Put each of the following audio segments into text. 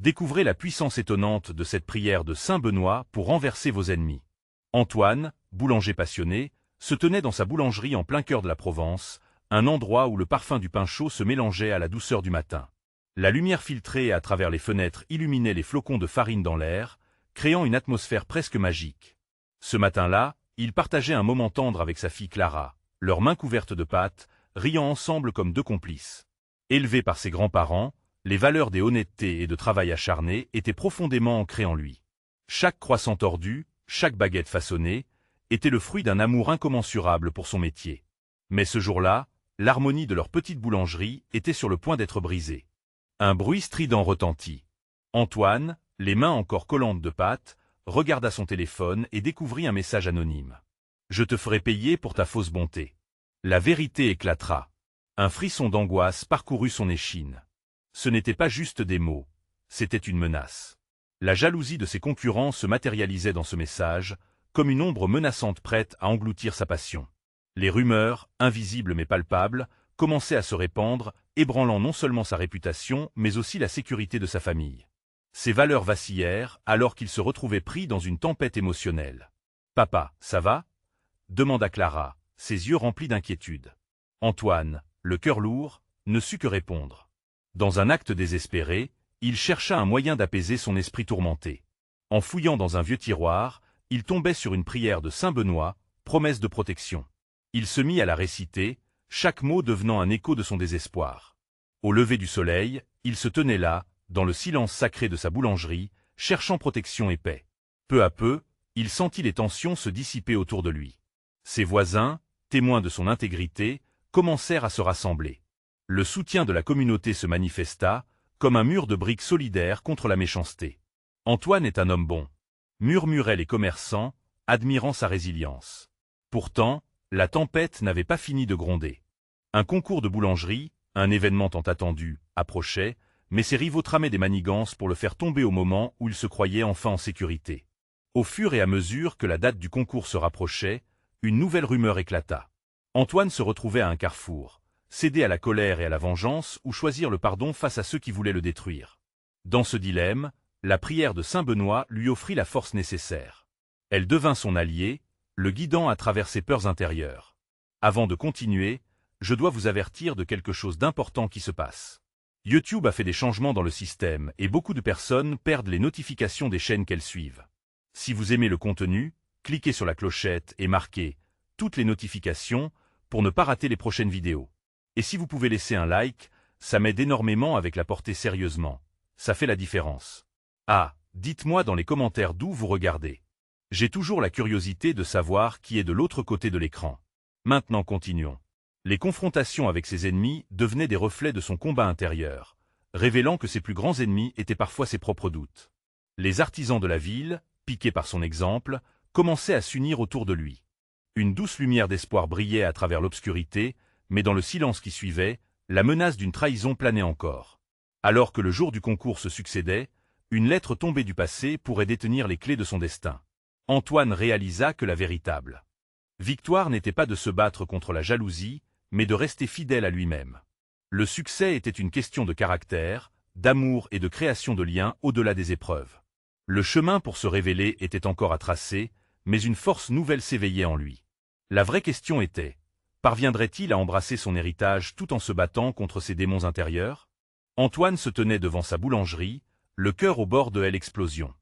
Découvrez la puissance étonnante de cette prière de saint Benoît pour renverser vos ennemis. Antoine, boulanger passionné, se tenait dans sa boulangerie en plein cœur de la Provence, un endroit où le parfum du pain chaud se mélangeait à la douceur du matin. La lumière filtrée à travers les fenêtres illuminait les flocons de farine dans l'air, créant une atmosphère presque magique. Ce matin-là, il partageait un moment tendre avec sa fille Clara, leurs mains couvertes de pâte, riant ensemble comme deux complices. Élevé par ses grands-parents, les valeurs des honnêteté et de travail acharné étaient profondément ancrées en lui. Chaque croissant tordu, chaque baguette façonnée, était le fruit d'un amour incommensurable pour son métier. Mais ce jour-là, l'harmonie de leur petite boulangerie était sur le point d'être brisée. Un bruit strident retentit. Antoine, les mains encore collantes de pâte, regarda son téléphone et découvrit un message anonyme. « Je te ferai payer pour ta fausse bonté. » La vérité éclatera. Un frisson d'angoisse parcourut son échine. Ce n'était pas juste des mots, c'était une menace. La jalousie de ses concurrents se matérialisait dans ce message, comme une ombre menaçante prête à engloutir sa passion. Les rumeurs, invisibles mais palpables, commençaient à se répandre, ébranlant non seulement sa réputation, mais aussi la sécurité de sa famille. Ses valeurs vacillèrent alors qu'il se retrouvait pris dans une tempête émotionnelle. « Papa, ça va ?» demanda Clara, ses yeux remplis d'inquiétude. Antoine, le cœur lourd, ne sut que répondre. Dans un acte désespéré, il chercha un moyen d'apaiser son esprit tourmenté. En fouillant dans un vieux tiroir, il tombait sur une prière de saint Benoît, promesse de protection. Il se mit à la réciter, chaque mot devenant un écho de son désespoir. Au lever du soleil, il se tenait là, dans le silence sacré de sa boulangerie, cherchant protection et paix. Peu à peu, il sentit les tensions se dissiper autour de lui. Ses voisins, témoins de son intégrité, commencèrent à se rassembler. Le soutien de la communauté se manifesta, comme un mur de briques solidaires contre la méchanceté. « Antoine est un homme bon », murmuraient les commerçants, admirant sa résilience. Pourtant, la tempête n'avait pas fini de gronder. Un concours de boulangerie, un événement tant attendu, approchait, mais ses rivaux tramaient des manigances pour le faire tomber au moment où il se croyait enfin en sécurité. Au fur et à mesure que la date du concours se rapprochait, une nouvelle rumeur éclata. Antoine se retrouvait à un carrefour, céder à la colère et à la vengeance ou choisir le pardon face à ceux qui voulaient le détruire. Dans ce dilemme, la prière de saint Benoît lui offrit la force nécessaire. Elle devint son allié, le guidant à travers ses peurs intérieures. Avant de continuer, je dois vous avertir de quelque chose d'important qui se passe. YouTube a fait des changements dans le système et beaucoup de personnes perdent les notifications des chaînes qu'elles suivent. Si vous aimez le contenu, cliquez sur la clochette et marquez « Toutes les notifications » pour ne pas rater les prochaines vidéos. Et si vous pouvez laisser un like, ça m'aide énormément avec la portée sérieusement. Ça fait la différence. Ah, dites-moi dans les commentaires d'où vous regardez. J'ai toujours la curiosité de savoir qui est de l'autre côté de l'écran. Maintenant continuons. Les confrontations avec ses ennemis devenaient des reflets de son combat intérieur, révélant que ses plus grands ennemis étaient parfois ses propres doutes. Les artisans de la ville, piqués par son exemple, commençaient à s'unir autour de lui. Une douce lumière d'espoir brillait à travers l'obscurité, mais dans le silence qui suivait, la menace d'une trahison planait encore. Alors que le jour du concours se succédait, une lettre tombée du passé pourrait détenir les clés de son destin. Antoine réalisa que la véritable victoire n'était pas de se battre contre la jalousie, mais de rester fidèle à lui-même. Le succès était une question de caractère, d'amour et de création de liens au-delà des épreuves. Le chemin pour se révéler était encore à tracer, mais une force nouvelle s'éveillait en lui. La vraie question était, parviendrait-il à embrasser son héritage tout en se battant contre ses démons intérieurs? Antoine se tenait devant sa boulangerie, le cœur au bord de l'explosion.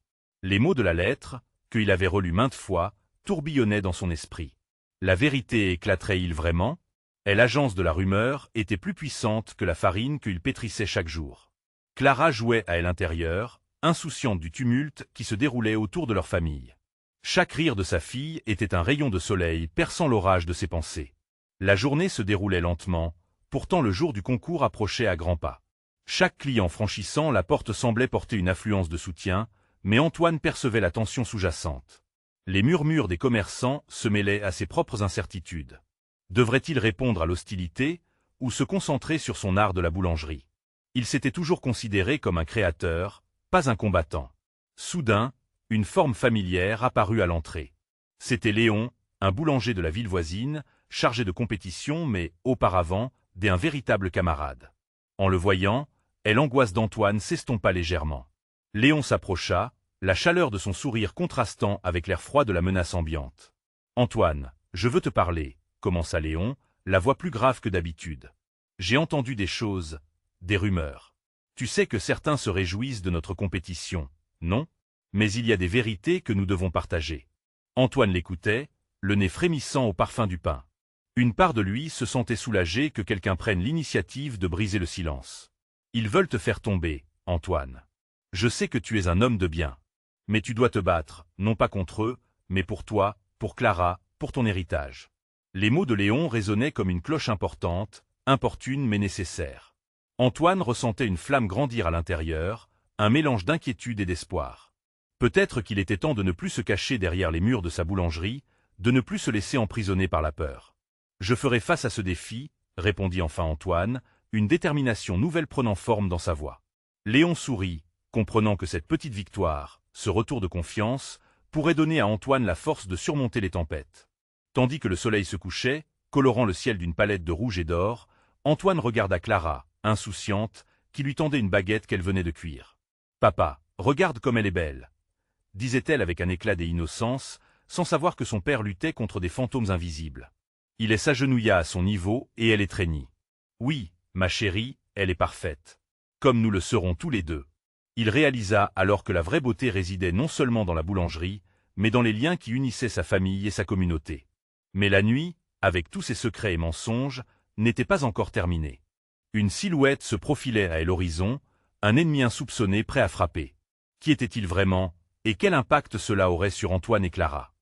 Les mots de la lettre, qu'il avait relus maintes fois, tourbillonnaient dans son esprit. La vérité éclaterait-il vraiment? Et l'agence de la rumeur était plus puissante que la farine qu'il pétrissait chaque jour. Clara jouait à l'intérieur, insouciante du tumulte qui se déroulait autour de leur famille. Chaque rire de sa fille était un rayon de soleil perçant l'orage de ses pensées. La journée se déroulait lentement, pourtant le jour du concours approchait à grands pas. Chaque client franchissant la porte semblait porter une affluence de soutien, mais Antoine percevait la tension sous-jacente. Les murmures des commerçants se mêlaient à ses propres incertitudes. Devrait-il répondre à l'hostilité ou se concentrer sur son art de la boulangerie? Il s'était toujours considéré comme un créateur, pas un combattant. Soudain, une forme familière apparut à l'entrée. C'était Léon, un boulanger de la ville voisine, chargé de compétition mais, auparavant, d'un véritable camarade. En le voyant, l'angoisse d'Antoine s'estompa légèrement. Léon s'approcha, la chaleur de son sourire contrastant avec l'air froid de la menace ambiante. « Antoine, je veux te parler, » commença Léon, la voix plus grave que d'habitude. « J'ai entendu des choses, des rumeurs. Tu sais que certains se réjouissent de notre compétition, non? Mais il y a des vérités que nous devons partager. » Antoine l'écoutait, le nez frémissant au parfum du pain. Une part de lui se sentait soulagée que quelqu'un prenne l'initiative de briser le silence. « Ils veulent te faire tomber, Antoine. Je sais que tu es un homme de bien. Mais tu dois te battre, non pas contre eux, mais pour toi, pour Clara, pour ton héritage. » Les mots de Léon résonnaient comme une cloche importante, importune mais nécessaire. Antoine ressentait une flamme grandir à l'intérieur, un mélange d'inquiétude et d'espoir. Peut-être qu'il était temps de ne plus se cacher derrière les murs de sa boulangerie, de ne plus se laisser emprisonner par la peur. « Je ferai face à ce défi, » répondit enfin Antoine, une détermination nouvelle prenant forme dans sa voix. Léon sourit, comprenant que cette petite victoire, ce retour de confiance, pourrait donner à Antoine la force de surmonter les tempêtes. Tandis que le soleil se couchait, colorant le ciel d'une palette de rouge et d'or, Antoine regarda Clara, insouciante, qui lui tendait une baguette qu'elle venait de cuire. « Papa, regarde comme elle est belle !» disait-elle avec un éclat d'innocence, sans savoir que son père luttait contre des fantômes invisibles. Il s'agenouilla à son niveau et elle étreignit. « Oui, ma chérie, elle est parfaite. Comme nous le serons tous les deux. » Il réalisa alors que la vraie beauté résidait non seulement dans la boulangerie, mais dans les liens qui unissaient sa famille et sa communauté. Mais la nuit, avec tous ses secrets et mensonges, n'était pas encore terminée. Une silhouette se profilait à l'horizon, un ennemi insoupçonné prêt à frapper. Qui était-il vraiment, et quel impact cela aurait sur Antoine et Clara?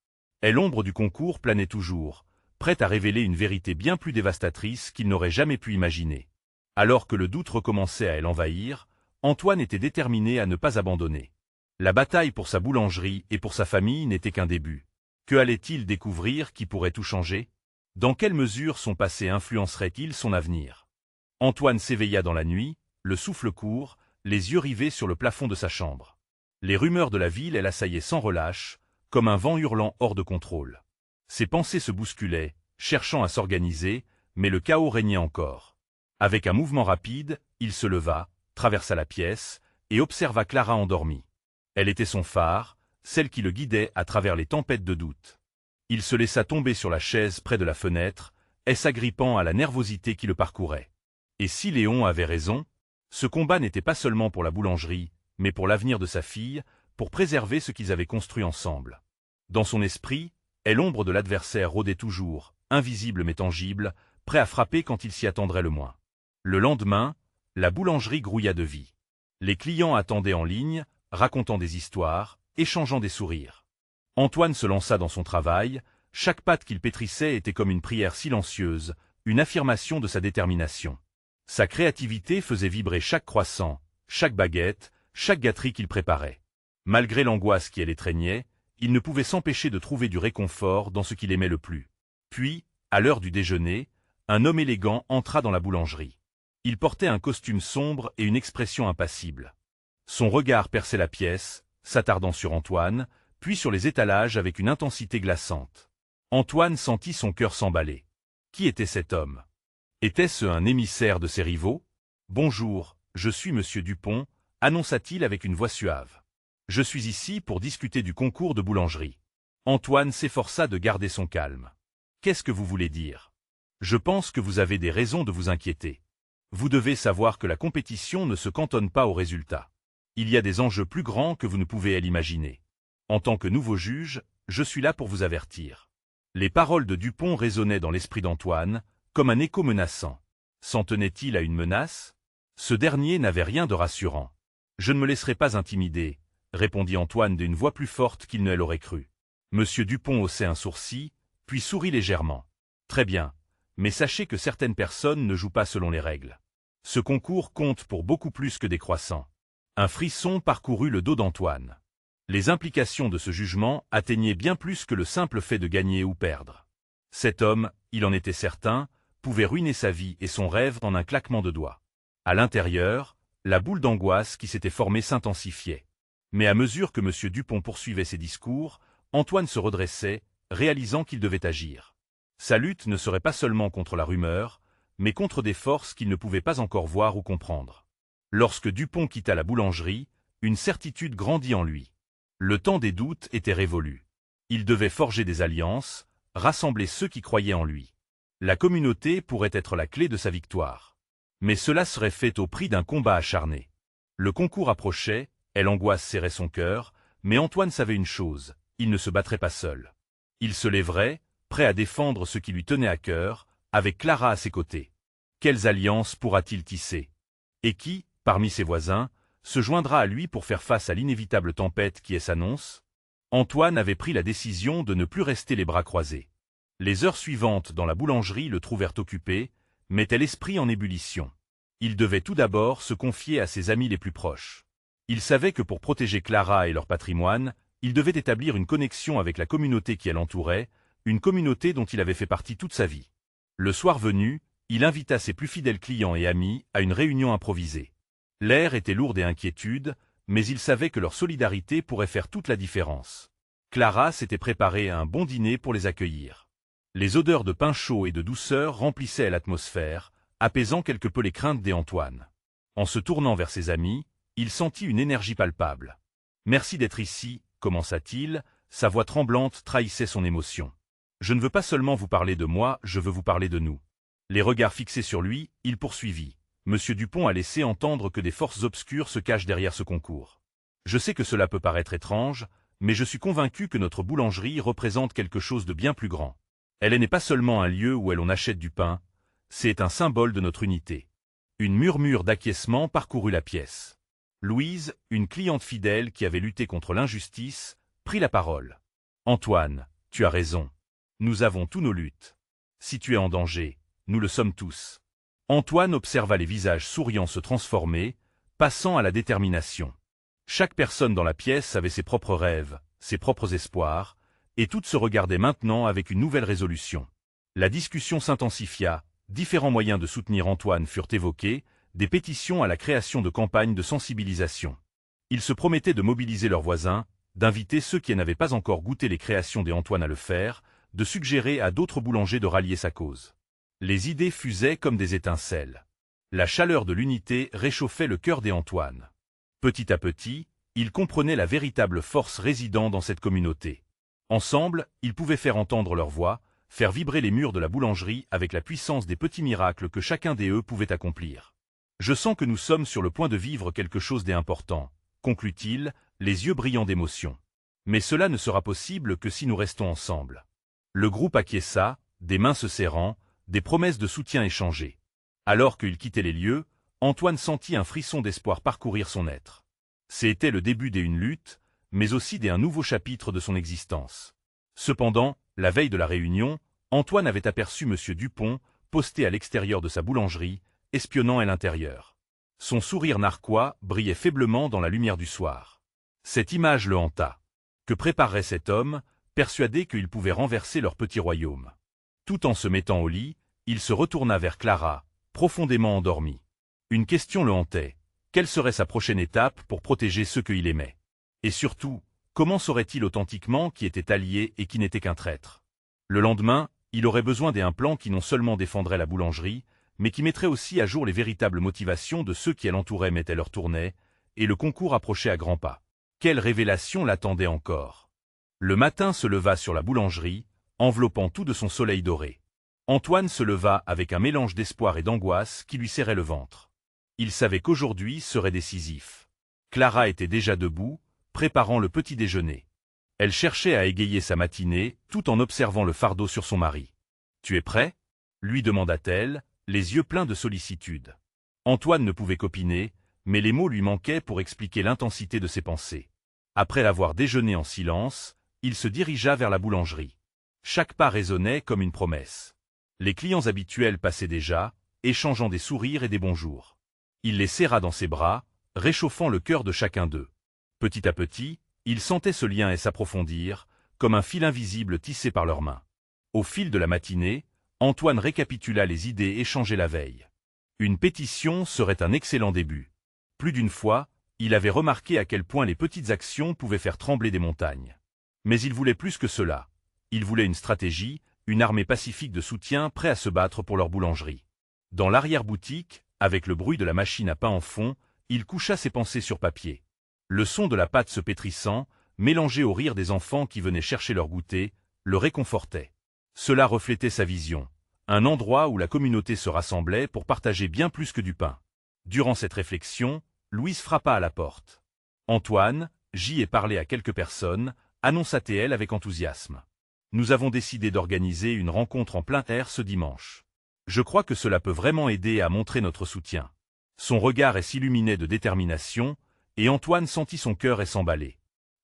Et l'ombre du concours planait toujours, prête à révéler une vérité bien plus dévastatrice qu'il n'aurait jamais pu imaginer. Alors que le doute recommençait à l'envahir, Antoine était déterminé à ne pas abandonner. La bataille pour sa boulangerie et pour sa famille n'était qu'un début. Que allait-il découvrir qui pourrait tout changer? Dans quelle mesure son passé influencerait-il son avenir? Antoine s'éveilla dans la nuit, le souffle court, les yeux rivés sur le plafond de sa chambre. Les rumeurs de la ville l'assaillaient sans relâche, comme un vent hurlant hors de contrôle. Ses pensées se bousculaient, cherchant à s'organiser, mais le chaos régnait encore. Avec un mouvement rapide, il se leva, traversa la pièce, et observa Clara endormie. Elle était son phare, celle qui le guidait à travers les tempêtes de doute. Il se laissa tomber sur la chaise près de la fenêtre, s'agrippant à la nervosité qui le parcourait. Et si Léon avait raison, ce combat n'était pas seulement pour la boulangerie, mais pour l'avenir de sa fille, pour préserver ce qu'ils avaient construit ensemble. Dans son esprit, l'ombre de l'adversaire rôdait toujours, invisible mais tangible, prêt à frapper quand il s'y attendrait le moins. Le lendemain, la boulangerie grouilla de vie. Les clients attendaient en ligne, racontant des histoires, échangeant des sourires. Antoine se lança dans son travail, chaque pâte qu'il pétrissait était comme une prière silencieuse, une affirmation de sa détermination. Sa créativité faisait vibrer chaque croissant, chaque baguette, chaque gâterie qu'il préparait. Malgré l'angoisse qui l'étreignait, il ne pouvait s'empêcher de trouver du réconfort dans ce qu'il aimait le plus. Puis, à l'heure du déjeuner, un homme élégant entra dans la boulangerie. Il portait un costume sombre et une expression impassible. Son regard perçait la pièce, s'attardant sur Antoine, puis sur les étalages avec une intensité glaçante. Antoine sentit son cœur s'emballer. Qui était cet homme? Était-ce un émissaire de ses rivaux? « Bonjour, je suis Monsieur Dupont », annonça-t-il avec une voix suave. « Je suis ici pour discuter du concours de boulangerie. » Antoine s'efforça de garder son calme. « Qu'est-ce que vous voulez dire? Je pense que vous avez des raisons de vous inquiéter. Vous devez savoir que la compétition ne se cantonne pas aux résultats. Il y a des enjeux plus grands que vous ne pouvez l'imaginer. En tant que nouveau juge, je suis là pour vous avertir. » Les paroles de Dupont résonnaient dans l'esprit d'Antoine, comme un écho menaçant. S'en tenait-il à une menace? Ce dernier n'avait rien de rassurant. « Je ne me laisserai pas intimider, » répondit Antoine d'une voix plus forte qu'il ne l'aurait cru. Monsieur Dupont haussait un sourcil, puis sourit légèrement. « Très bien, mais sachez que certaines personnes ne jouent pas selon les règles. Ce concours compte pour beaucoup plus que des croissants. » Un frisson parcourut le dos d'Antoine. Les implications de ce jugement atteignaient bien plus que le simple fait de gagner ou perdre. Cet homme, il en était certain, pouvait ruiner sa vie et son rêve en un claquement de doigts. À l'intérieur, la boule d'angoisse qui s'était formée s'intensifiait. Mais à mesure que M. Dupont poursuivait ses discours, Antoine se redressait, réalisant qu'il devait agir. Sa lutte ne serait pas seulement contre la rumeur, mais contre des forces qu'il ne pouvait pas encore voir ou comprendre. Lorsque Dupont quitta la boulangerie, Une certitude grandit en lui. Le temps des doutes était révolu. Il devait forger des alliances, rassembler ceux qui croyaient en lui. La communauté pourrait être la clé de sa victoire. Mais cela serait fait au prix d'un combat acharné. Le concours approchait, l'angoisse serrait son cœur, mais Antoine savait une chose, il ne se battrait pas seul. Il se lèverait, prêt à défendre ce qui lui tenait à cœur, avec Clara à ses côtés. Quelles alliances pourra-t-il tisser? Et qui, parmi ses voisins, se joindra à lui pour faire face à l'inévitable tempête qui s'annonce? Antoine avait pris la décision de ne plus rester les bras croisés. Les heures suivantes dans la boulangerie le trouvèrent occupé, mettait l'esprit en ébullition. Il devait tout d'abord se confier à ses amis les plus proches. Il savait que pour protéger Clara et leur patrimoine, il devait établir une connexion avec la communauté qui l'entourait, une communauté dont il avait fait partie toute sa vie. Le soir venu, il invita ses plus fidèles clients et amis à une réunion improvisée. L'air était lourd d'inquiétude, mais il savait que leur solidarité pourrait faire toute la différence. Clara s'était préparée à un bon dîner pour les accueillir. Les odeurs de pain chaud et de douceur remplissaient l'atmosphère, apaisant quelque peu les craintes d'Antoine. En se tournant vers ses amis, il sentit une énergie palpable. « Merci d'être ici », commença-t-il, sa voix tremblante trahissait son émotion. « Je ne veux pas seulement vous parler de moi, je veux vous parler de nous. » Les regards fixés sur lui, il poursuivit. Monsieur Dupont a laissé entendre que des forces obscures se cachent derrière ce concours. Je sais que cela peut paraître étrange, mais je suis convaincu que notre boulangerie représente quelque chose de bien plus grand. Elle n'est pas seulement un lieu où l'on achète du pain, c'est un symbole de notre unité. Une murmure d'acquiescement parcourut la pièce. Louise, une cliente fidèle qui avait lutté contre l'injustice, prit la parole. « Antoine, tu as raison. Nous avons tous nos luttes. Si tu es en danger, nous le sommes tous. » Antoine observa les visages souriants se transformer, passant à la détermination. Chaque personne dans la pièce avait ses propres rêves, ses propres espoirs, et toutes se regardaient maintenant avec une nouvelle résolution. La discussion s'intensifia, différents moyens de soutenir Antoine furent évoqués, des pétitions à la création de campagnes de sensibilisation. Ils se promettaient de mobiliser leurs voisins, d'inviter ceux qui n'avaient pas encore goûté les créations d'Antoine à le faire, de suggérer à d'autres boulangers de rallier sa cause. Les idées fusaient comme des étincelles. La chaleur de l'unité réchauffait le cœur d'Antoine. Petit à petit, il comprenait la véritable force résidant dans cette communauté. Ensemble, ils pouvaient faire entendre leur voix, faire vibrer les murs de la boulangerie avec la puissance des petits miracles que chacun d'eux pouvait accomplir. « Je sens que nous sommes sur le point de vivre quelque chose d'important », conclut-il, les yeux brillants d'émotion. « Mais cela ne sera possible que si nous restons ensemble. » Le groupe acquiesça, des mains se serrant, des promesses de soutien échangées. Alors qu'il quittait les lieux, Antoine sentit un frisson d'espoir parcourir son être. C'était le début d'une lutte, mais aussi d'un nouveau chapitre de son existence. Cependant, la veille de la réunion, Antoine avait aperçu M. Dupont, posté à l'extérieur de sa boulangerie, espionnant à l'intérieur. Son sourire narquois brillait faiblement dans la lumière du soir. Cette image le hanta. Que préparerait cet homme, persuadé qu'il pouvait renverser leur petit royaume? Tout en se mettant au lit, il se retourna vers Clara, profondément endormie. Une question le hantait. Quelle serait sa prochaine étape pour protéger ceux qu'il aimait? Et surtout, comment saurait-il authentiquement qui était allié et qui n'était qu'un traître? Le lendemain, il aurait besoin d'un plan qui non seulement défendrait la boulangerie, mais qui mettrait aussi à jour les véritables motivations de ceux qui l'entouraient mettaient leur tournée, et le concours approchait à grands pas. Quelle révélation l'attendait encore? Le matin se leva sur la boulangerie, enveloppant tout de son soleil doré. Antoine se leva avec un mélange d'espoir et d'angoisse qui lui serrait le ventre. Il savait qu'aujourd'hui serait décisif. Clara était déjà debout, préparant le petit déjeuner. Elle cherchait à égayer sa matinée, tout en observant le fardeau sur son mari. « Tu es prêt ?» lui demanda-t-elle, les yeux pleins de sollicitude. Antoine ne pouvait qu'opiner, mais les mots lui manquaient pour expliquer l'intensité de ses pensées. Après avoir déjeuné en silence, il se dirigea vers la boulangerie. Chaque pas résonnait comme une promesse. Les clients habituels passaient déjà, échangeant des sourires et des bonjours. Il les serra dans ses bras, réchauffant le cœur de chacun d'eux. Petit à petit, il sentait ce lien s'approfondir, comme un fil invisible tissé par leurs mains. Au fil de la matinée, Antoine récapitula les idées échangées la veille. Une pétition serait un excellent début. Plus d'une fois, il avait remarqué à quel point les petites actions pouvaient faire trembler des montagnes. Mais il voulait plus que cela. Il voulait une stratégie, une armée pacifique de soutien prêt à se battre pour leur boulangerie. Dans l'arrière-boutique, avec le bruit de la machine à pain en fond, il coucha ses pensées sur papier. Le son de la pâte se pétrissant, mélangé au rire des enfants qui venaient chercher leur goûter, le réconfortait. Cela reflétait sa vision, un endroit où la communauté se rassemblait pour partager bien plus que du pain. Durant cette réflexion, Louise frappa à la porte. « Antoine, j'y ai parlé à quelques personnes », annonça-t-elle avec enthousiasme. « Nous avons décidé d'organiser une rencontre en plein air ce dimanche. Je crois que cela peut vraiment aider à montrer notre soutien. » Son regard s'illuminait de détermination, et Antoine sentit son cœur s'emballer.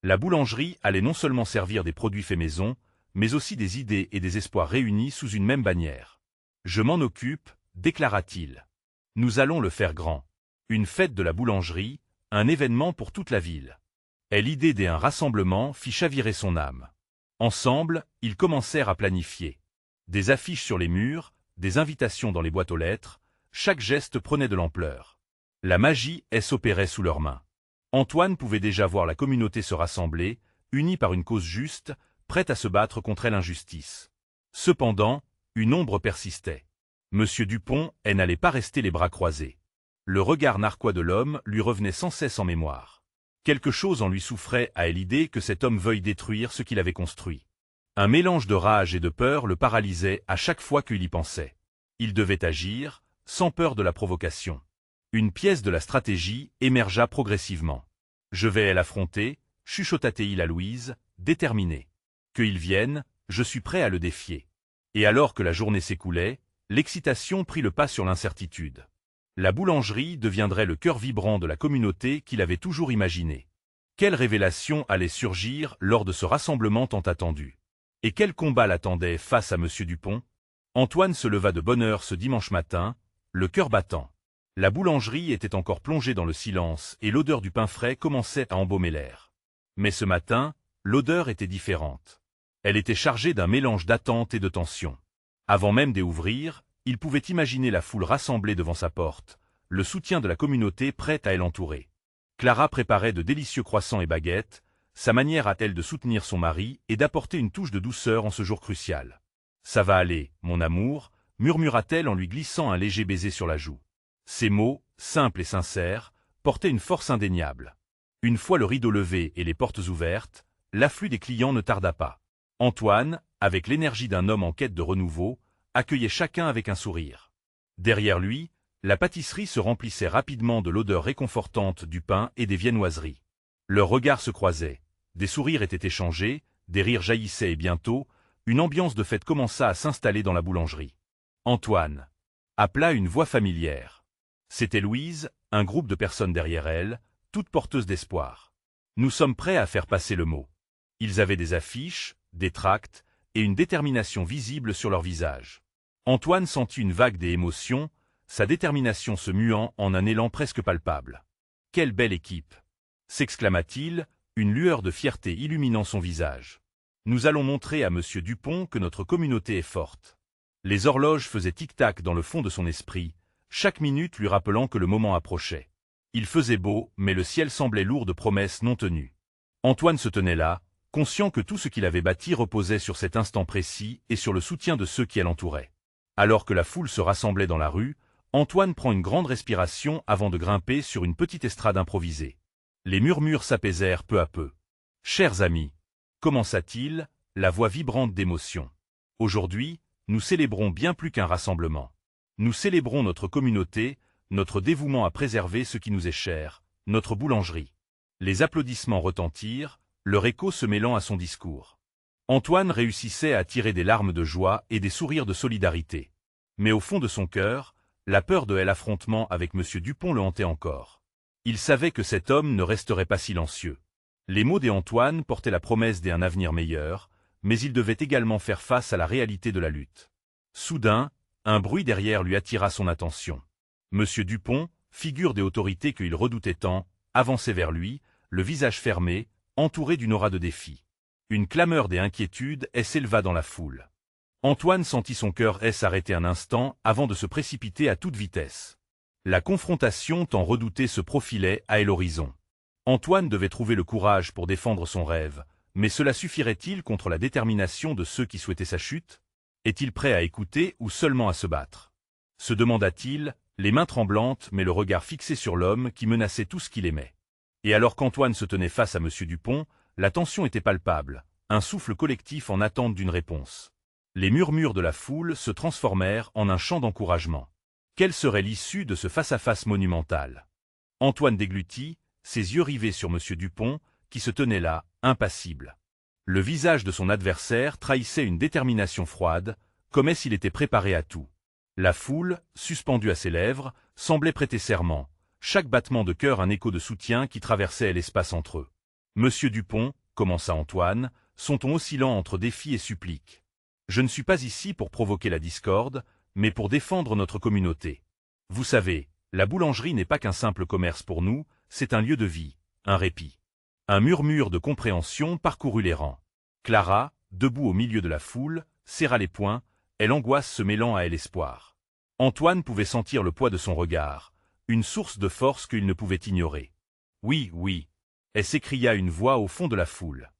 La boulangerie allait non seulement servir des produits faits maison, mais aussi des idées et des espoirs réunis sous une même bannière. « Je m'en occupe », déclara-t-il. « Nous allons le faire grand. Une fête de la boulangerie, un événement pour toute la ville. » Et l'idée d'un rassemblement fit chavirer son âme. Ensemble, ils commencèrent à planifier. Des affiches sur les murs, des invitations dans les boîtes aux lettres, chaque geste prenait de l'ampleur. La magie s'opérait sous leurs mains. Antoine pouvait déjà voir la communauté se rassembler, unie par une cause juste, prête à se battre contre l'injustice. Cependant, une ombre persistait. Monsieur Dupont n'allait pas rester les bras croisés. Le regard narquois de l'homme lui revenait sans cesse en mémoire. Quelque chose en lui souffrait à l'idée que cet homme veuille détruire ce qu'il avait construit. Un mélange de rage et de peur le paralysait à chaque fois qu'il y pensait. Il devait agir, sans peur de la provocation. Une pièce de la stratégie émergea progressivement. « Je vais l'affronter », chuchota-t-il à Louise, déterminé. « Qu'il vienne, je suis prêt à le défier. » Et alors que la journée s'écoulait, l'excitation prit le pas sur l'incertitude. La boulangerie deviendrait le cœur vibrant de la communauté qu'il avait toujours imaginé. Quelle révélation allait surgir lors de ce rassemblement tant attendu? Et quel combat l'attendait face à Monsieur Dupont? Antoine se leva de bonne heure ce dimanche matin, le cœur battant. La boulangerie était encore plongée dans le silence et l'odeur du pain frais commençait à embaumer l'air. Mais ce matin, l'odeur était différente. Elle était chargée d'un mélange d'attente et de tension. Avant même d'ouvrir, il pouvait imaginer la foule rassemblée devant sa porte, le soutien de la communauté prête à l'entourer. Clara préparait de délicieux croissants et baguettes, sa manière à-t-elle de soutenir son mari et d'apporter une touche de douceur en ce jour crucial. « Ça va aller, mon amour », murmura-t-elle en lui glissant un léger baiser sur la joue. Ces mots, simples et sincères, portaient une force indéniable. Une fois le rideau levé et les portes ouvertes, l'afflux des clients ne tarda pas. Antoine, avec l'énergie d'un homme en quête de renouveau, accueillait chacun avec un sourire. Derrière lui, la pâtisserie se remplissait rapidement de l'odeur réconfortante du pain et des viennoiseries. Leurs regards se croisaient, des sourires étaient échangés, des rires jaillissaient et bientôt, une ambiance de fête commença à s'installer dans la boulangerie. Antoine appela une voix familière. C'était Louise, un groupe de personnes derrière elle, toutes porteuses d'espoir. Nous sommes prêts à faire passer le mot. Ils avaient des affiches, des tracts, et une détermination visible sur leurs visages. Antoine sentit une vague d'émotions, sa détermination se muant en un élan presque palpable. « Quelle belle équipe !» s'exclama-t-il, une lueur de fierté illuminant son visage. « Nous allons montrer à Monsieur Dupont que notre communauté est forte. » Les horloges faisaient tic-tac dans le fond de son esprit, chaque minute lui rappelant que le moment approchait. Il faisait beau, mais le ciel semblait lourd de promesses non tenues. Antoine se tenait là, conscient que tout ce qu'il avait bâti reposait sur cet instant précis et sur le soutien de ceux qui l'entouraient. Alors que la foule se rassemblait dans la rue, Antoine prend une grande respiration avant de grimper sur une petite estrade improvisée. Les murmures s'apaisèrent peu à peu. « Chers amis », commença-t-il, la voix vibrante d'émotion. « Aujourd'hui, nous célébrons bien plus qu'un rassemblement. Nous célébrons notre communauté, notre dévouement à préserver ce qui nous est cher, notre boulangerie. » Les applaudissements retentirent, leur écho se mêlant à son discours. Antoine réussissait à tirer des larmes de joie et des sourires de solidarité. Mais au fond de son cœur, la peur de l'affrontement avec Monsieur Dupont le hantait encore. Il savait que cet homme ne resterait pas silencieux. Les mots d'Antoine portaient la promesse d'un avenir meilleur, mais il devait également faire face à la réalité de la lutte. Soudain, un bruit derrière lui attira son attention. Monsieur Dupont, figure des autorités qu'il redoutait tant, avançait vers lui, le visage fermé, entouré d'une aura de défi. Une clameur et inquiétude s'éleva dans la foule. Antoine sentit son cœur s'arrêter un instant avant de se précipiter à toute vitesse. La confrontation tant redoutée se profilait à l'horizon. Antoine devait trouver le courage pour défendre son rêve, mais cela suffirait-il contre la détermination de ceux qui souhaitaient sa chute? Est-il prêt à écouter ou seulement à se battre? Se demanda-t-il, les mains tremblantes mais le regard fixé sur l'homme qui menaçait tout ce qu'il aimait. Et alors qu'Antoine se tenait face à Monsieur Dupont, la tension était palpable, un souffle collectif en attente d'une réponse. Les murmures de la foule se transformèrent en un chant d'encouragement. Quelle serait l'issue de ce face-à-face monumental? Antoine déglutit, ses yeux rivés sur Monsieur Dupont, qui se tenait là, impassible. Le visage de son adversaire trahissait une détermination froide, comme s'il était préparé à tout. La foule, suspendue à ses lèvres, semblait prêter serment, chaque battement de cœur un écho de soutien qui traversait l'espace entre eux. Monsieur Dupont, commença Antoine, son ton oscillant entre défi et supplique. Je ne suis pas ici pour provoquer la discorde, mais pour défendre notre communauté. Vous savez, la boulangerie n'est pas qu'un simple commerce pour nous, c'est un lieu de vie, un répit. Un murmure de compréhension parcourut les rangs. Clara, debout au milieu de la foule, serra les poings, et l'angoisse se mêlant à elle espoir. Antoine pouvait sentir le poids de son regard, une source de force qu'il ne pouvait ignorer. Oui, oui, elle s'écria une voix au fond de la foule.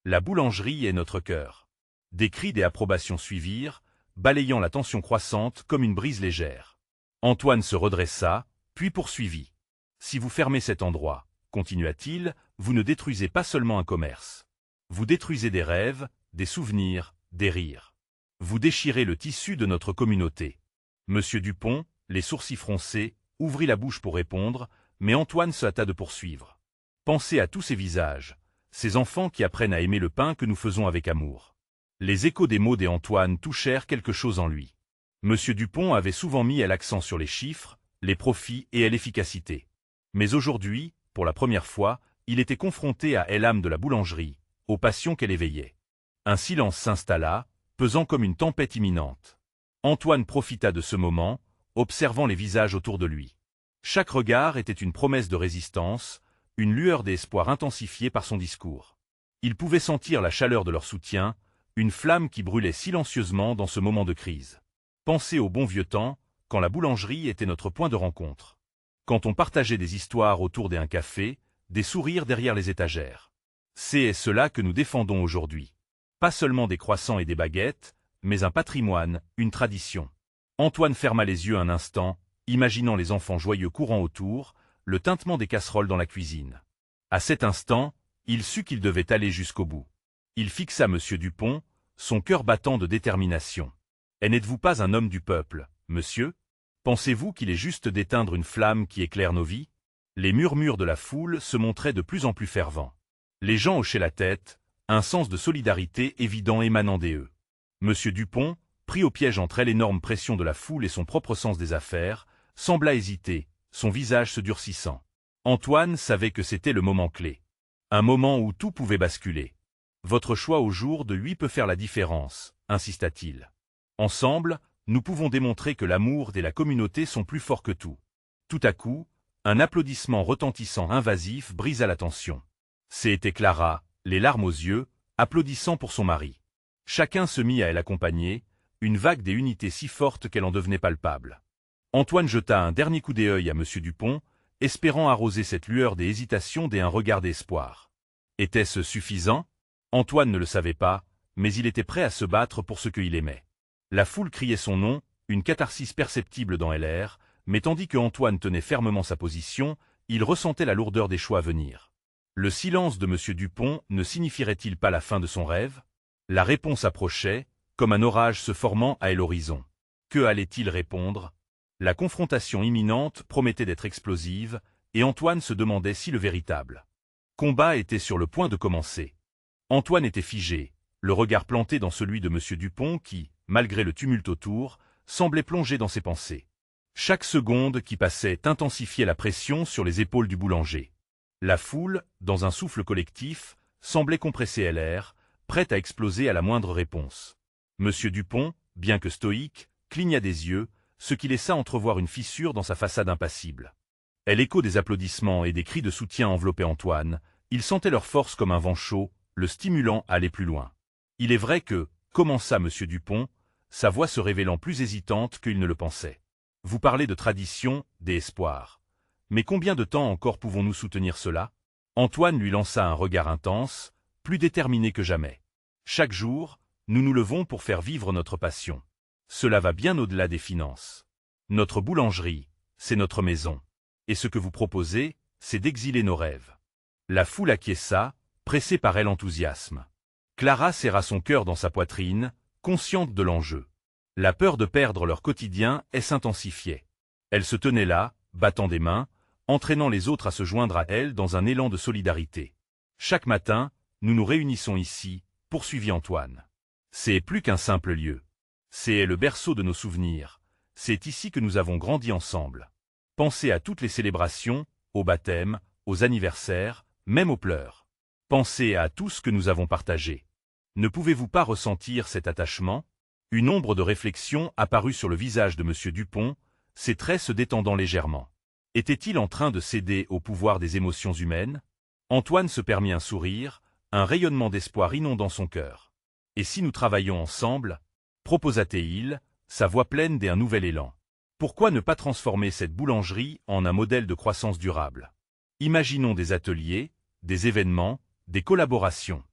La boulangerie est notre cœur. Des cris et approbations suivirent, balayant la tension croissante comme une brise légère. Antoine se redressa, puis poursuivit. Si vous fermez cet endroit, continua-t-il, vous ne détruisez pas seulement un commerce. Vous détruisez des rêves, des souvenirs, des rires. Vous déchirez le tissu de notre communauté. Monsieur Dupont, les sourcils froncés, ouvrit la bouche pour répondre, mais Antoine se hâta de poursuivre. Pensez à tous ces visages, ces enfants qui apprennent à aimer le pain que nous faisons avec amour. Les échos des mots d'Antoine touchèrent quelque chose en lui. Monsieur Dupont avait souvent mis l'accent sur les chiffres, les profits et l'efficacité. Mais aujourd'hui, pour la première fois, il était confronté à l'âme de la boulangerie, aux passions qu'elle éveillait. Un silence s'installa, pesant comme une tempête imminente. Antoine profita de ce moment, observant les visages autour de lui. Chaque regard était une promesse de résistance, une lueur d'espoir intensifiée par son discours. Il pouvait sentir la chaleur de leur soutien, une flamme qui brûlait silencieusement dans ce moment de crise. Pensez au bon vieux temps, quand la boulangerie était notre point de rencontre. Quand on partageait des histoires autour d'un café, des sourires derrière les étagères. C'est cela que nous défendons aujourd'hui. Pas seulement des croissants et des baguettes, mais un patrimoine, une tradition. Antoine ferma les yeux un instant, imaginant les enfants joyeux courant autour, le tintement des casseroles dans la cuisine. À cet instant, il sut qu'il devait aller jusqu'au bout. Il fixa Monsieur Dupont, son cœur battant de détermination. « Et n'êtes-vous pas un homme du peuple, monsieur? Pensez-vous qu'il est juste d'éteindre une flamme qui éclaire nos vies ?» Les murmures de la foule se montraient de plus en plus fervents. Les gens hochaient la tête, un sens de solidarité évident émanant d'eux. Monsieur Dupont, pris au piège entre l'énorme pression de la foule et son propre sens des affaires, sembla hésiter, son visage se durcissant. Antoine savait que c'était le moment clé. Un moment où tout pouvait basculer. « Votre choix au jour de 8 peut faire la différence », insista-t-il. Ensemble, nous pouvons démontrer que l'amour et la communauté sont plus forts que tout. Tout à coup, un applaudissement retentissant invasif brisa la tension. C'était Clara, les larmes aux yeux, applaudissant pour son mari. Chacun se mit à l'accompagner, une vague des unités si forte qu'elle en devenait palpable. Antoine jeta un dernier coup d'œil à Monsieur Dupont, espérant arroser cette lueur des hésitations d'un regard d'espoir. Était-ce suffisant? Antoine ne le savait pas, mais il était prêt à se battre pour ce qu'il aimait. La foule criait son nom, une catharsis perceptible dans l'air, mais tandis que Antoine tenait fermement sa position, il ressentait la lourdeur des choix à venir. Le silence de Monsieur Dupont ne signifierait-il pas la fin de son rêve? La réponse approchait, comme un orage se formant à l'horizon. Que allait-il répondre? La confrontation imminente promettait d'être explosive, et Antoine se demandait si le véritable combat était sur le point de commencer. Antoine était figé, le regard planté dans celui de Monsieur Dupont qui, malgré le tumulte autour, semblait plongé dans ses pensées. Chaque seconde qui passait intensifiait la pression sur les épaules du boulanger. La foule, dans un souffle collectif, semblait compresser l'air, prête à exploser à la moindre réponse. Monsieur Dupont, bien que stoïque, cligna des yeux, ce qui laissa entrevoir une fissure dans sa façade impassible. L'écho des applaudissements et des cris de soutien enveloppait Antoine, il sentait leur force comme un vent chaud, le stimulant à aller plus loin. Il est vrai que, commença Monsieur Dupont, sa voix se révélant plus hésitante qu'il ne le pensait. Vous parlez de tradition, d'espoir. Mais combien de temps encore pouvons-nous soutenir cela? Antoine lui lança un regard intense, plus déterminé que jamais. Chaque jour, nous nous levons pour faire vivre notre passion. Cela va bien au-delà des finances. Notre boulangerie, c'est notre maison. Et ce que vous proposez, c'est d'exiler nos rêves. La foule acquiesça, pressée par elle enthousiasme. Clara serra son cœur dans sa poitrine, consciente de l'enjeu. La peur de perdre leur quotidien s'intensifiait. Elle se tenait là, battant des mains, entraînant les autres à se joindre à elle dans un élan de solidarité. Chaque matin, nous nous réunissons ici, poursuivit Antoine. C'est plus qu'un simple lieu. C'est le berceau de nos souvenirs. C'est ici que nous avons grandi ensemble. Pensez à toutes les célébrations, aux baptêmes, aux anniversaires, même aux pleurs. Pensez à tout ce que nous avons partagé. Ne pouvez-vous pas ressentir cet attachement? Une ombre de réflexion apparut sur le visage de M. Dupont, ses traits se détendant légèrement. Était-il en train de céder au pouvoir des émotions humaines? Antoine se permit un sourire, un rayonnement d'espoir inondant son cœur. « Et si nous travaillons ensemble ?» proposa-t-il, sa voix pleine d'un nouvel élan. Pourquoi ne pas transformer cette boulangerie en un modèle de croissance durable? Imaginons des ateliers, des événements, des collaborations.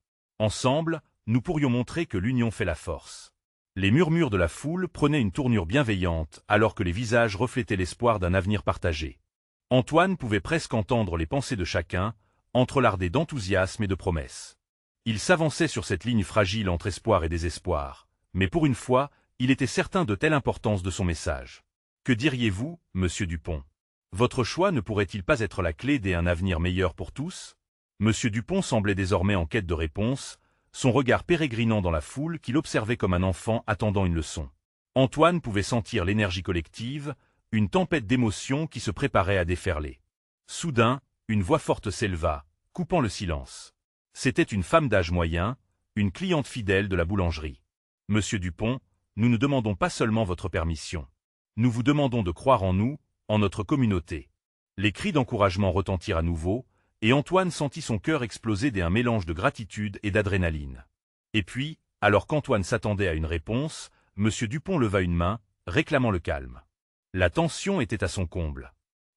Ensemble, nous pourrions montrer que l'union fait la force. Les murmures de la foule prenaient une tournure bienveillante alors que les visages reflétaient l'espoir d'un avenir partagé. Antoine pouvait presque entendre les pensées de chacun, entrelardées d'enthousiasme et de promesses. Il s'avançait sur cette ligne fragile entre espoir et désespoir, mais pour une fois, il était certain de telle importance de son message. Que diriez-vous, monsieur Dupont? Votre choix ne pourrait-il pas être la clé d'un avenir meilleur pour tous? Monsieur Dupont semblait désormais en quête de réponse, son regard pérégrinant dans la foule qu'il observait comme un enfant attendant une leçon. Antoine pouvait sentir l'énergie collective, une tempête d'émotions qui se préparait à déferler. Soudain, une voix forte s'éleva, coupant le silence. C'était une femme d'âge moyen, une cliente fidèle de la boulangerie. « Monsieur Dupont, nous ne demandons pas seulement votre permission. Nous vous demandons de croire en nous, en notre communauté. » Les cris d'encouragement retentirent à nouveau, et Antoine sentit son cœur exploser d'un mélange de gratitude et d'adrénaline. Et puis, alors qu'Antoine s'attendait à une réponse, M. Dupont leva une main, réclamant le calme. La tension était à son comble.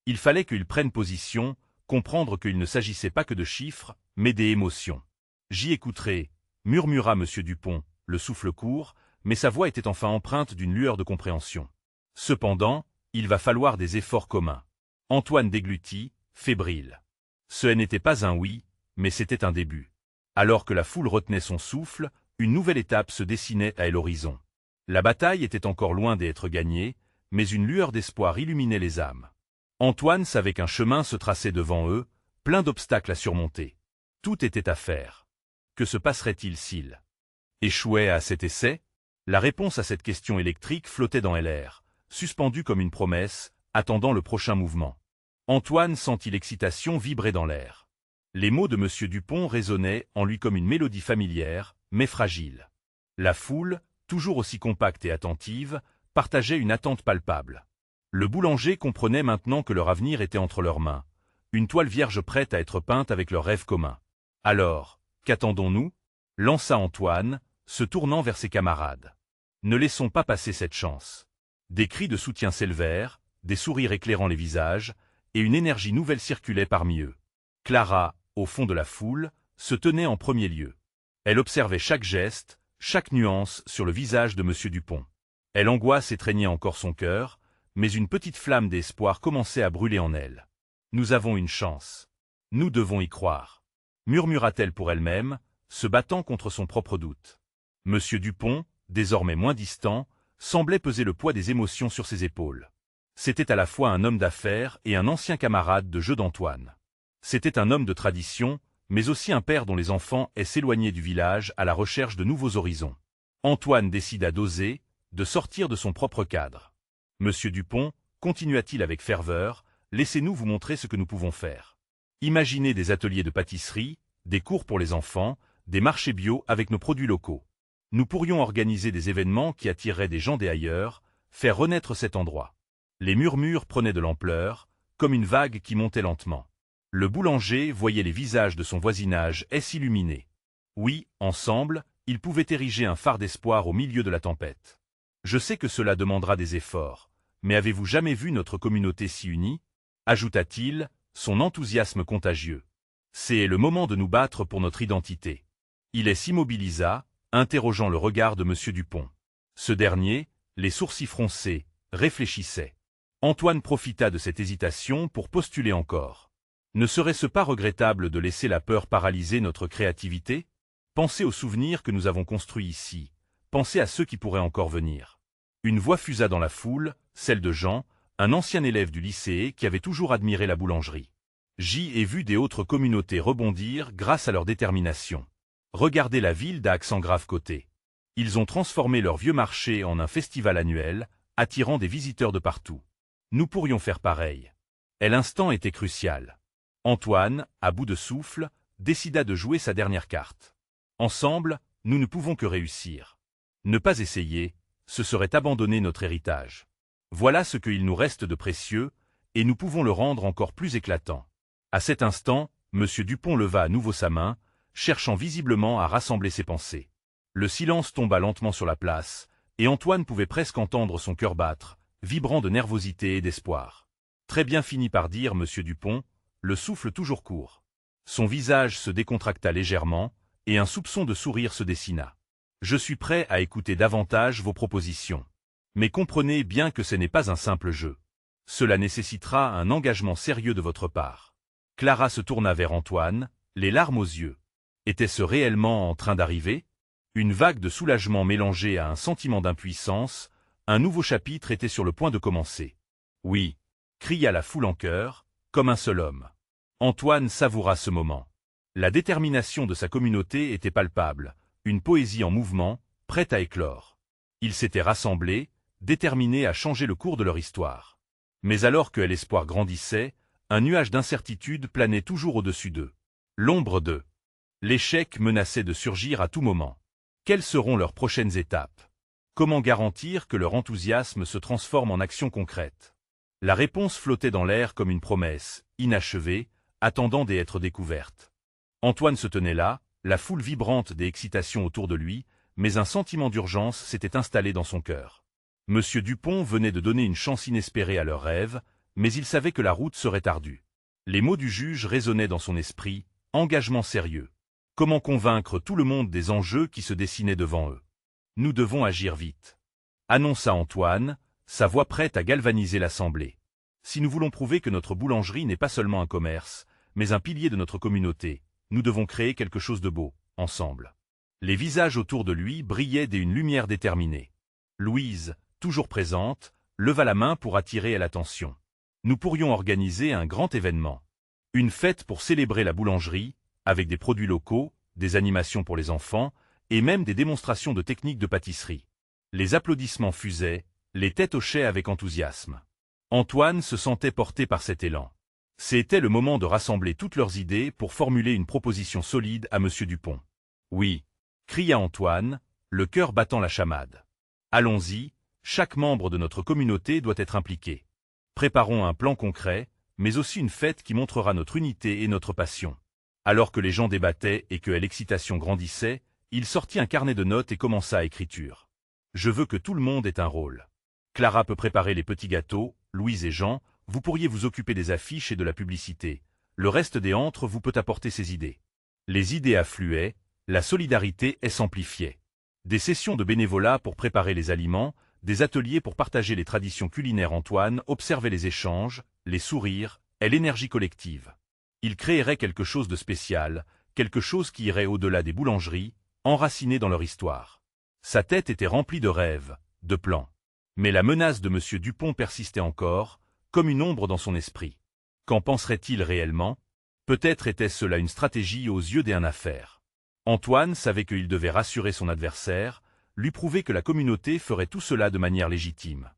Il fallait qu'il prenne position, comprendre qu'il ne s'agissait pas que de chiffres, mais des émotions. « J'y écouterai », murmura M. Dupont, le souffle court, mais sa voix était enfin empreinte d'une lueur de compréhension. Cependant, il va falloir des efforts communs. Antoine déglutit, fébrile. Ce n'était pas un oui, mais c'était un début. Alors que la foule retenait son souffle, une nouvelle étape se dessinait à l'horizon. La bataille était encore loin d'être gagnée, mais une lueur d'espoir illuminait les âmes. Antoine savait qu'un chemin se traçait devant eux, plein d'obstacles à surmonter. Tout était à faire. Que se passerait-il s'il échouait à cet essai? La réponse à cette question électrique flottait dans l'air, suspendue comme une promesse, attendant le prochain mouvement. Antoine sentit l'excitation vibrer dans l'air. Les mots de M. Dupont résonnaient en lui comme une mélodie familière, mais fragile. La foule, toujours aussi compacte et attentive, partageait une attente palpable. Le boulanger comprenait maintenant que leur avenir était entre leurs mains, une toile vierge prête à être peinte avec leurs rêves communs. Alors, qu'attendons-nous? Lança Antoine, se tournant vers ses camarades. Ne laissons pas passer cette chance. Des cris de soutien s'élevèrent, des sourires éclairant les visages, et une énergie nouvelle circulait parmi eux. Clara, au fond de la foule, se tenait en premier lieu. Elle observait chaque geste, chaque nuance sur le visage de M. Dupont. L'angoisse étreignait encore son cœur, mais une petite flamme d'espoir commençait à brûler en elle. « Nous avons une chance. Nous devons y croire », murmura-t-elle pour elle-même, se battant contre son propre doute. M. Dupont, désormais moins distant, semblait peser le poids des émotions sur ses épaules. C'était à la fois un homme d'affaires et un ancien camarade de jeu d'Antoine. C'était un homme de tradition, mais aussi un père dont les enfants s'éloignaient du village à la recherche de nouveaux horizons. Antoine décida d'oser, de sortir de son propre cadre. « Monsieur Dupont, continua-t-il avec ferveur, laissez-nous vous montrer ce que nous pouvons faire. Imaginez des ateliers de pâtisserie, des cours pour les enfants, des marchés bio avec nos produits locaux. Nous pourrions organiser des événements qui attireraient des gens d'ailleurs, faire renaître cet endroit. » Les murmures prenaient de l'ampleur, comme une vague qui montait lentement. Le boulanger voyait les visages de son voisinage s'illuminer. Oui, ensemble, ils pouvaient ériger un phare d'espoir au milieu de la tempête. « Je sais que cela demandera des efforts, mais avez-vous jamais vu notre communauté si unie ?» ajouta-t-il, son enthousiasme contagieux. « C'est le moment de nous battre pour notre identité. » Il s'immobilisa, interrogeant le regard de M. Dupont. Ce dernier, les sourcils froncés, réfléchissait. Antoine profita de cette hésitation pour postuler encore. Ne serait-ce pas regrettable de laisser la peur paralyser notre créativité? Pensez aux souvenirs que nous avons construits ici. Pensez à ceux qui pourraient encore venir. Une voix fusa dans la foule, celle de Jean, un ancien élève du lycée qui avait toujours admiré la boulangerie. J'y ai vu des autres communautés rebondir grâce à leur détermination. Regardez la ville d'Aix-en-Grave-Côté. Ils ont transformé leur vieux marché en un festival annuel, attirant des visiteurs de partout. Nous pourrions faire pareil. Et l'instant était crucial. Antoine, à bout de souffle, décida de jouer sa dernière carte. Ensemble, nous ne pouvons que réussir. Ne pas essayer, ce serait abandonner notre héritage. Voilà ce qu'il nous reste de précieux, et nous pouvons le rendre encore plus éclatant. À cet instant, M. Dupont leva à nouveau sa main, cherchant visiblement à rassembler ses pensées. Le silence tomba lentement sur la place, et Antoine pouvait presque entendre son cœur battre, vibrant de nervosité et d'espoir. Très bien, finit par dire M. Dupont, le souffle toujours court. Son visage se décontracta légèrement, et un soupçon de sourire se dessina. Je suis prêt à écouter davantage vos propositions. Mais comprenez bien que ce n'est pas un simple jeu. Cela nécessitera un engagement sérieux de votre part. Clara se tourna vers Antoine, les larmes aux yeux. Était-ce réellement en train d'arriver? Une vague de soulagement mélangée à un sentiment d'impuissance, un nouveau chapitre était sur le point de commencer. Oui, cria la foule en chœur, comme un seul homme. Antoine savoura ce moment. La détermination de sa communauté était palpable, une poésie en mouvement, prête à éclore. Ils s'étaient rassemblés, déterminés à changer le cours de leur histoire. Mais alors que l'espoir grandissait, un nuage d'incertitude planait toujours au-dessus d'eux. L'ombre de l'échec menaçait de surgir à tout moment. Quelles seront leurs prochaines étapes? Comment garantir que leur enthousiasme se transforme en action concrète? La réponse flottait dans l'air comme une promesse, inachevée, attendant d'être découverte. Antoine se tenait là, la foule vibrante des excitations autour de lui, mais un sentiment d'urgence s'était installé dans son cœur. Monsieur Dupont venait de donner une chance inespérée à leur rêve, mais il savait que la route serait ardue. Les mots du juge résonnaient dans son esprit, engagement sérieux. Comment convaincre tout le monde des enjeux qui se dessinaient devant eux? Nous devons agir vite, annonça Antoine, sa voix prête à galvaniser l'assemblée. Si nous voulons prouver que notre boulangerie n'est pas seulement un commerce, mais un pilier de notre communauté, nous devons créer quelque chose de beau, ensemble. Les visages autour de lui brillaient d'une lumière déterminée. Louise, toujours présente, leva la main pour attirer l'attention. Nous pourrions organiser un grand événement. Une fête pour célébrer la boulangerie, avec des produits locaux, des animations pour les enfants, et même des démonstrations de techniques de pâtisserie. Les applaudissements fusaient, les têtes hochaient avec enthousiasme. Antoine se sentait porté par cet élan. C'était le moment de rassembler toutes leurs idées pour formuler une proposition solide à M. Dupont. Oui, cria Antoine, le cœur battant la chamade. Allons-y, chaque membre de notre communauté doit être impliqué. Préparons un plan concret, mais aussi une fête qui montrera notre unité et notre passion. Alors que les gens débattaient et que l'excitation grandissait, il sortit un carnet de notes et commença à écriture. Je veux que tout le monde ait un rôle. Clara peut préparer les petits gâteaux, Louise et Jean, vous pourriez vous occuper des affiches et de la publicité. Le reste des antres vous peut apporter ses idées. Les idées affluaient, la solidarité s'amplifiait. Des sessions de bénévolat pour préparer les aliments, des ateliers pour partager les traditions culinaires. Antoine observait les échanges, les sourires et l'énergie collective. Il créerait quelque chose de spécial, quelque chose qui irait au-delà des boulangeries, enraciné dans leur histoire. Sa tête était remplie de rêves, de plans. Mais la menace de M. Dupont persistait encore, comme une ombre dans son esprit. Qu'en penserait-il réellement? Peut-être était-ce là une stratégie aux yeux des affaires. Antoine savait qu'il devait rassurer son adversaire, lui prouver que la communauté ferait tout cela de manière légitime.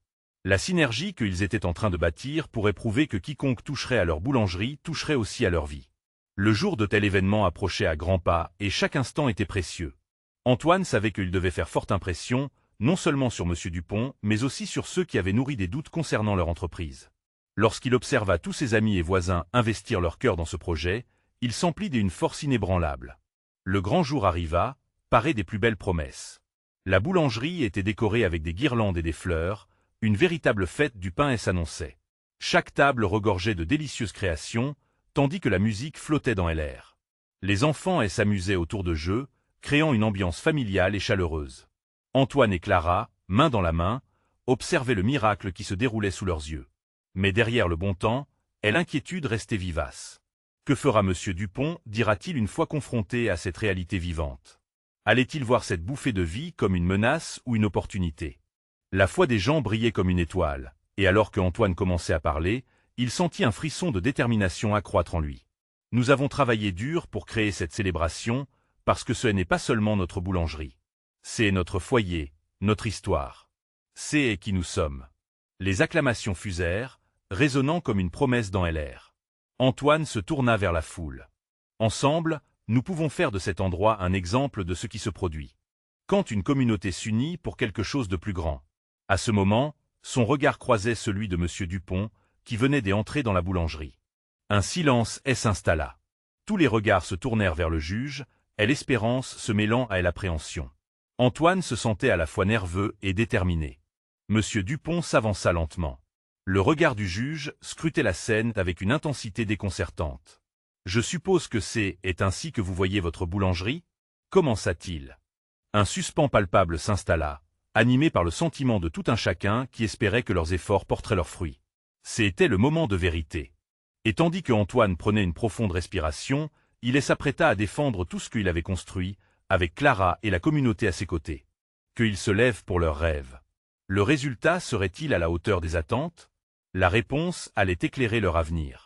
La synergie qu'ils étaient en train de bâtir pourrait prouver que quiconque toucherait à leur boulangerie toucherait aussi à leur vie. Le jour de tel événement approchait à grands pas et chaque instant était précieux. Antoine savait qu'il devait faire forte impression, non seulement sur M. Dupont, mais aussi sur ceux qui avaient nourri des doutes concernant leur entreprise. Lorsqu'il observa tous ses amis et voisins investir leur cœur dans ce projet, il s'emplit d'une force inébranlable. Le grand jour arriva, paré des plus belles promesses. La boulangerie était décorée avec des guirlandes et des fleurs, une véritable fête du pain s'annonçait. Chaque table regorgeait de délicieuses créations, tandis que la musique flottait dans l'air. Les enfants s'amusaient autour de jeux, créant une ambiance familiale et chaleureuse. Antoine et Clara, main dans la main, observaient le miracle qui se déroulait sous leurs yeux. Mais derrière le bon temps, l'inquiétude restait vivace. Que fera Monsieur Dupont, dira-t-il une fois confronté à cette réalité vivante? Allait-il voir cette bouffée de vie comme une menace ou une opportunité? La foi des gens brillait comme une étoile, et alors que Antoine commençait à parler, il sentit un frisson de détermination accroître en lui. Nous avons travaillé dur pour créer cette célébration, parce que ce n'est pas seulement notre boulangerie. C'est notre foyer, notre histoire. C'est qui nous sommes. Les acclamations fusèrent, résonnant comme une promesse dans l'air. Antoine se tourna vers la foule. Ensemble, nous pouvons faire de cet endroit un exemple de ce qui se produit. Quand une communauté s'unit pour quelque chose de plus grand. À ce moment, son regard croisait celui de Monsieur Dupont, qui venait d'entrer dans la boulangerie. Un silence s'installa. Tous les regards se tournèrent vers le juge, l'espérance se mêlant à l'appréhension. Antoine se sentait à la fois nerveux et déterminé. Monsieur Dupont s'avança lentement. Le regard du juge scrutait la scène avec une intensité déconcertante. « Je suppose que est ainsi que vous voyez votre boulangerie » commença-t-il. Un suspens palpable s'installa, animé par le sentiment de tout un chacun qui espérait que leurs efforts porteraient leurs fruits. C'était le moment de vérité. Et tandis que Antoine prenait une profonde respiration, il s'apprêta à défendre tout ce qu'il avait construit, avec Clara et la communauté à ses côtés. Qu'ils se lèvent pour leurs rêves. Le résultat serait-il à la hauteur des attentes? La réponse allait éclairer leur avenir.